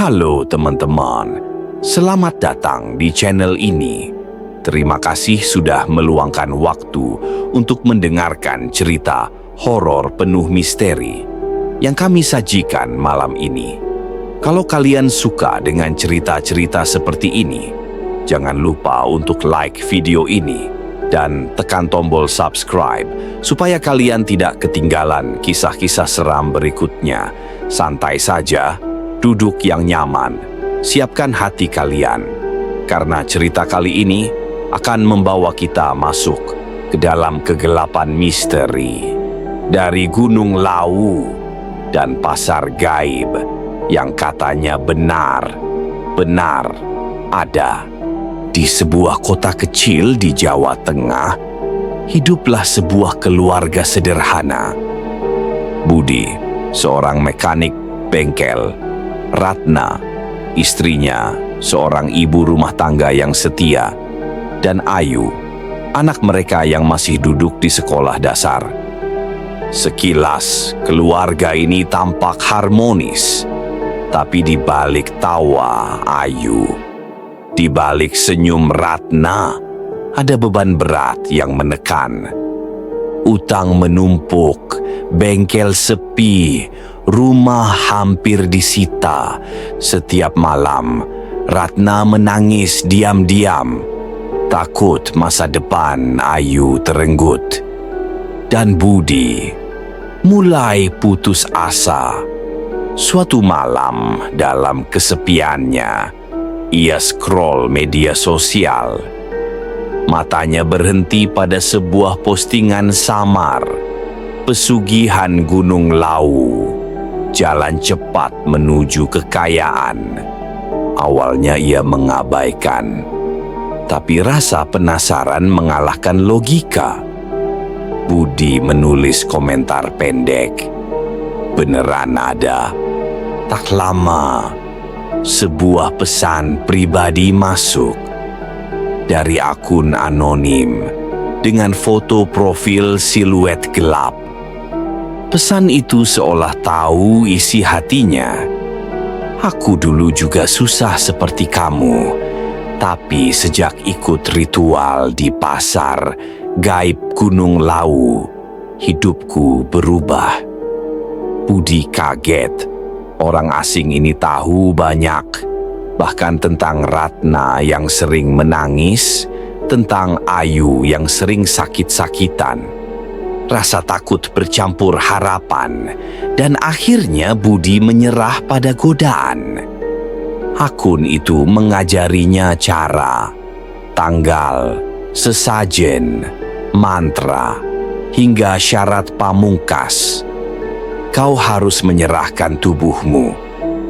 Halo teman-teman, selamat datang di channel ini. Terima kasih sudah meluangkan waktu untuk mendengarkan cerita horor penuh misteri yang kami sajikan malam ini. Kalau kalian suka dengan cerita-cerita seperti ini, jangan lupa untuk like video ini dan tekan tombol subscribe supaya kalian tidak ketinggalan kisah-kisah seram berikutnya. Santai saja, duduk yang nyaman, siapkan hati kalian, karena cerita kali ini akan membawa kita masuk ke dalam kegelapan misteri dari Gunung Lawu dan pasar gaib yang katanya benar-benar ada. Di sebuah kota kecil di Jawa Tengah, hiduplah sebuah keluarga sederhana. Budi, seorang mekanik bengkel, Ratna, istrinya, seorang ibu rumah tangga yang setia, dan Ayu, anak mereka yang masih duduk di sekolah dasar. Sekilas, keluarga ini tampak harmonis, tapi di balik tawa Ayu, di balik senyum Ratna, ada beban berat yang menekan. Utang menumpuk, bengkel sepi, rumah hampir disita. Setiap malam, Ratna menangis diam-diam, takut masa depan Ayu terenggut. Dan Budi mulai putus asa. Suatu malam dalam kesepiannya, ia scroll media sosial. Matanya berhenti pada sebuah postingan samar. Pesugihan Gunung Lawu, jalan cepat menuju kekayaan. Awalnya ia mengabaikan, tapi rasa penasaran mengalahkan logika. Budi menulis komentar pendek. Beneran ada. Tak lama, sebuah pesan pribadi masuk dari akun anonim dengan foto profil siluet gelap. Pesan itu seolah tahu isi hatinya. Aku dulu juga susah seperti kamu, tapi sejak ikut ritual di pasar gaib Gunung Lawu, hidupku berubah. Budi kaget. Orang asing ini tahu banyak, bahkan tentang Ratna yang sering menangis, tentang Ayu yang sering sakit-sakitan. Rasa takut bercampur harapan, dan akhirnya Budi menyerah pada godaan. Akun itu mengajarinya cara, tanggal, sesajen, mantra, hingga syarat pamungkas. Kau harus menyerahkan tubuhmu.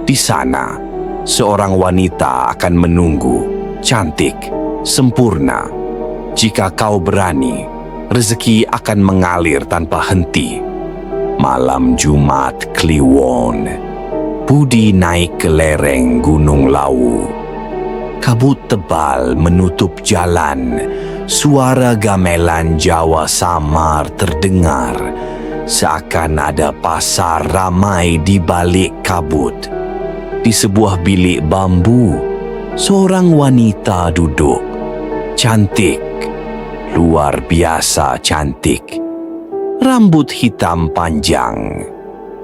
Di sana, seorang wanita akan menunggu, cantik, sempurna. Jika kau berani, rezeki akan mengalir tanpa henti. Malam Jumat Kliwon, Budi naik ke lereng Gunung Lawu. Kabut tebal menutup jalan. Suara gamelan Jawa samar terdengar. Seakan ada pasar ramai di balik kabut. Di sebuah bilik bambu, seorang wanita duduk. Cantik, luar biasa cantik. Rambut hitam panjang,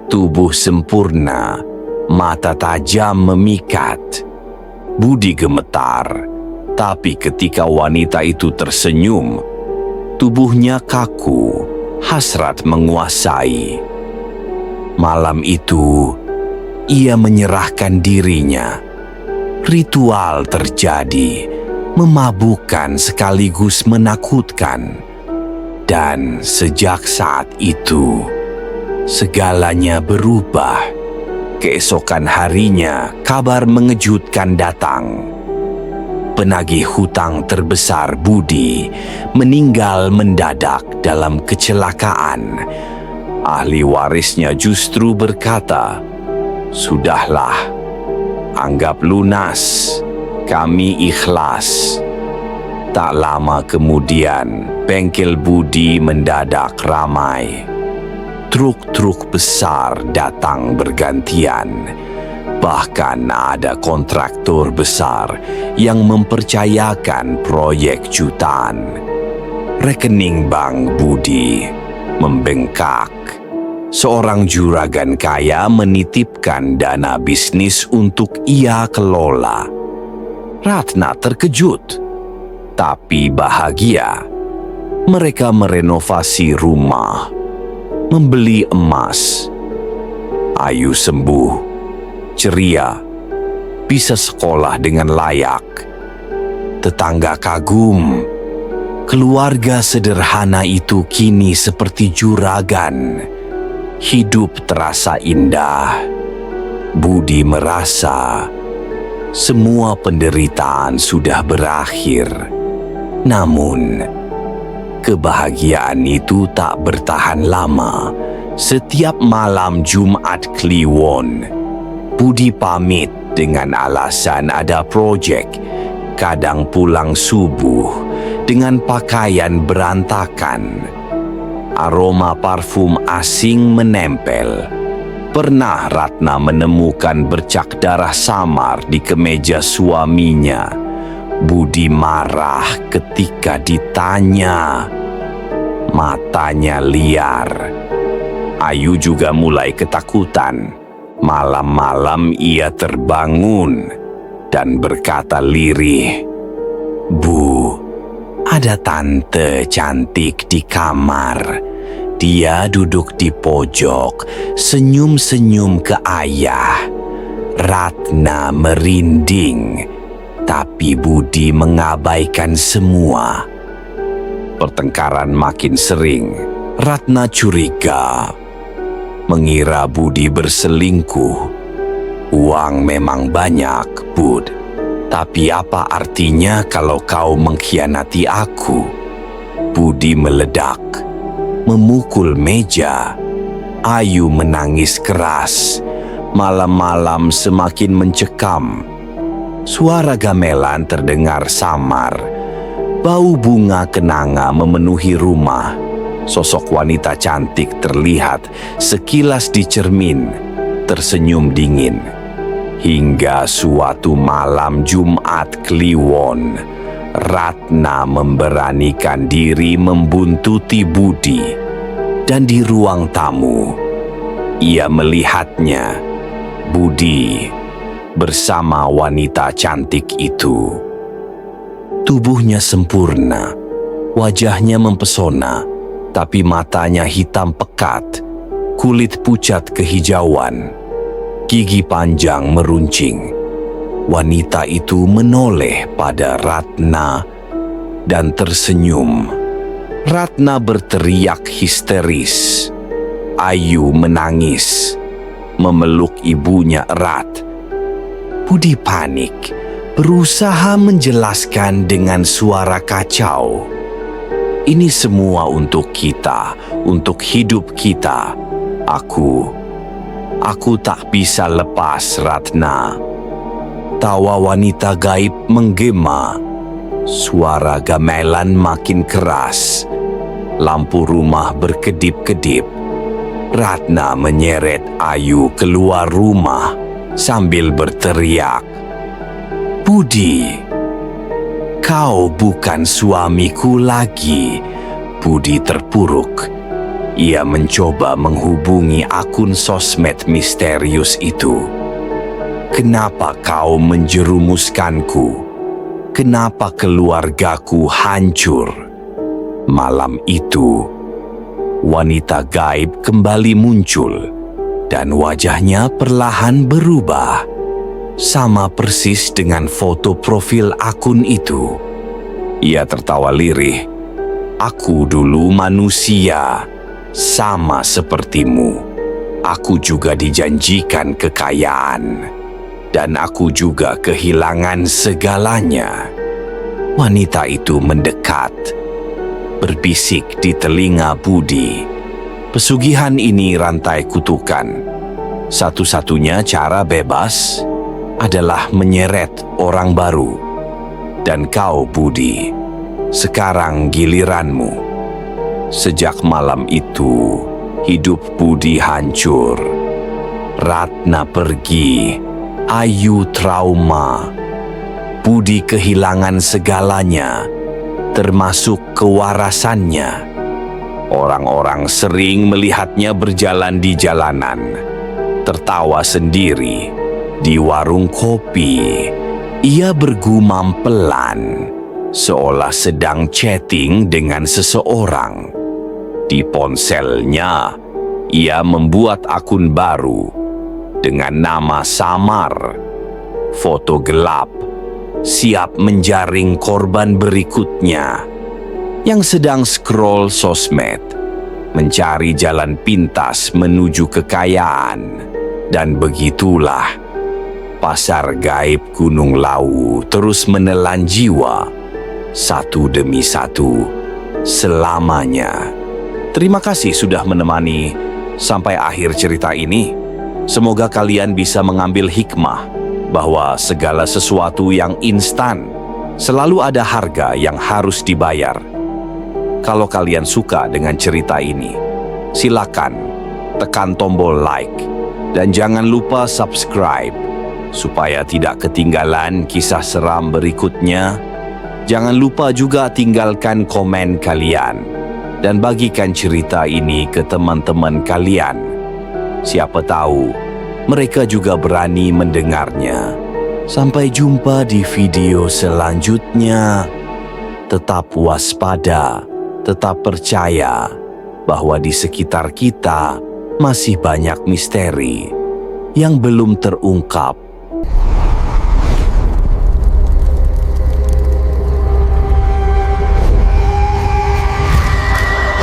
tubuh sempurna, mata tajam memikat. Budi gemetar, tapi ketika wanita itu tersenyum, tubuhnya kaku. Hasrat menguasai. Malam itu, ia menyerahkan dirinya. Ritual terjadi, memabukkan sekaligus menakutkan. Dan sejak saat itu, segalanya berubah. Keesokan harinya, kabar mengejutkan datang. Penagih hutang terbesar Budi meninggal mendadak dalam kecelakaan. Ahli warisnya justru berkata, "Sudahlah, anggap lunas, kami ikhlas." Tak lama kemudian, bengkel Budi mendadak ramai. Truk-truk besar datang bergantian. Bahkan ada kontraktor besar yang mempercayakan proyek jutaan. Rekening bank Budi membengkak. Seorang juragan kaya menitipkan dana bisnis untuk ia kelola. Ratna terkejut, tapi bahagia. Mereka merenovasi rumah, membeli emas. Ayu sembuh, ceria, bisa sekolah dengan layak. Tetangga kagum, keluarga sederhana itu kini seperti juragan. Hidup terasa indah. Budi merasa semua penderitaan sudah berakhir. Namun, kebahagiaan itu tak bertahan lama. Setiap malam Jumat Kliwon, Budi pamit dengan alasan ada proyek. Kadang pulang subuh dengan pakaian berantakan. Aroma parfum asing menempel. Pernah Ratna menemukan bercak darah samar di kemeja suaminya. Budi marah ketika ditanya. Matanya liar. Ayu juga mulai ketakutan. Malam-malam ia terbangun dan berkata lirih, "Bu, ada tante cantik di kamar. Dia duduk di pojok, senyum-senyum ke ayah." Ratna merinding, tapi Budi mengabaikan semua. Pertengkaran makin sering. Ratna curiga, mengira Budi berselingkuh. "Uang memang banyak, Bud. Tapi apa artinya kalau kau mengkhianati aku?" Budi meledak, memukul meja. Ayu menangis keras. Malam-malam semakin mencekam. Suara gamelan terdengar samar. Bau bunga kenanga memenuhi rumah. Sosok wanita cantik terlihat sekilas di cermin, tersenyum dingin. Hingga suatu malam Jumat Kliwon, Ratna memberanikan diri membuntuti Budi. Dan di ruang tamu, ia melihatnya, Budi, bersama wanita cantik itu. Tubuhnya sempurna, wajahnya mempesona, tapi matanya hitam pekat, kulit pucat kehijauan, gigi panjang meruncing. Wanita itu menoleh pada Ratna dan tersenyum. Ratna berteriak histeris. Ayu menangis, memeluk ibunya erat. Budi panik, berusaha menjelaskan dengan suara kacau. "Ini semua untuk kita, untuk hidup kita. Aku tak bisa lepas, Ratna." Tawa wanita gaib menggema. Suara gamelan makin keras. Lampu rumah berkedip-kedip. Ratna menyeret Ayu keluar rumah sambil berteriak, "Budi, kau bukan suamiku lagi." Budi terpuruk. Ia mencoba menghubungi akun sosmed misterius itu. "Kenapa kau menjerumuskanku? Kenapa keluargaku hancur?" Malam itu, wanita gaib kembali muncul dan wajahnya perlahan berubah. Sama persis dengan foto profil akun itu. Ia tertawa lirih. "Aku dulu manusia, sama sepertimu. Aku juga dijanjikan kekayaan, dan aku juga kehilangan segalanya." Wanita itu mendekat, berbisik di telinga Budi, "Pesugihan ini rantai kutukan. Satu-satunya cara bebas adalah menyeret orang baru. Dan kau, Budi, sekarang giliranmu." Sejak malam itu, hidup Budi hancur. Ratna pergi, Ayu trauma. Budi kehilangan segalanya, termasuk kewarasannya. Orang-orang sering melihatnya berjalan di jalanan, tertawa sendiri di warung kopi. Ia bergumam pelan, seolah sedang chatting dengan seseorang. Di ponselnya, ia membuat akun baru dengan nama samar, foto gelap, siap menjaring korban berikutnya yang sedang scroll sosmed, mencari jalan pintas menuju kekayaan. Dan begitulah, pasar gaib Gunung Lawu terus menelan jiwa, satu demi satu, selamanya. Terima kasih sudah menemani sampai akhir cerita ini. Semoga kalian bisa mengambil hikmah bahwa segala sesuatu yang instan selalu ada harga yang harus dibayar. Kalau kalian suka dengan cerita ini, silakan tekan tombol like dan jangan lupa subscribe supaya tidak ketinggalan kisah seram berikutnya. Jangan lupa juga tinggalkan komen kalian dan bagikan cerita ini ke teman-teman kalian. Siapa tahu mereka juga berani mendengarnya. Sampai jumpa di video selanjutnya. Tetap waspada, tetap percaya bahwa di sekitar kita masih banyak misteri yang belum terungkap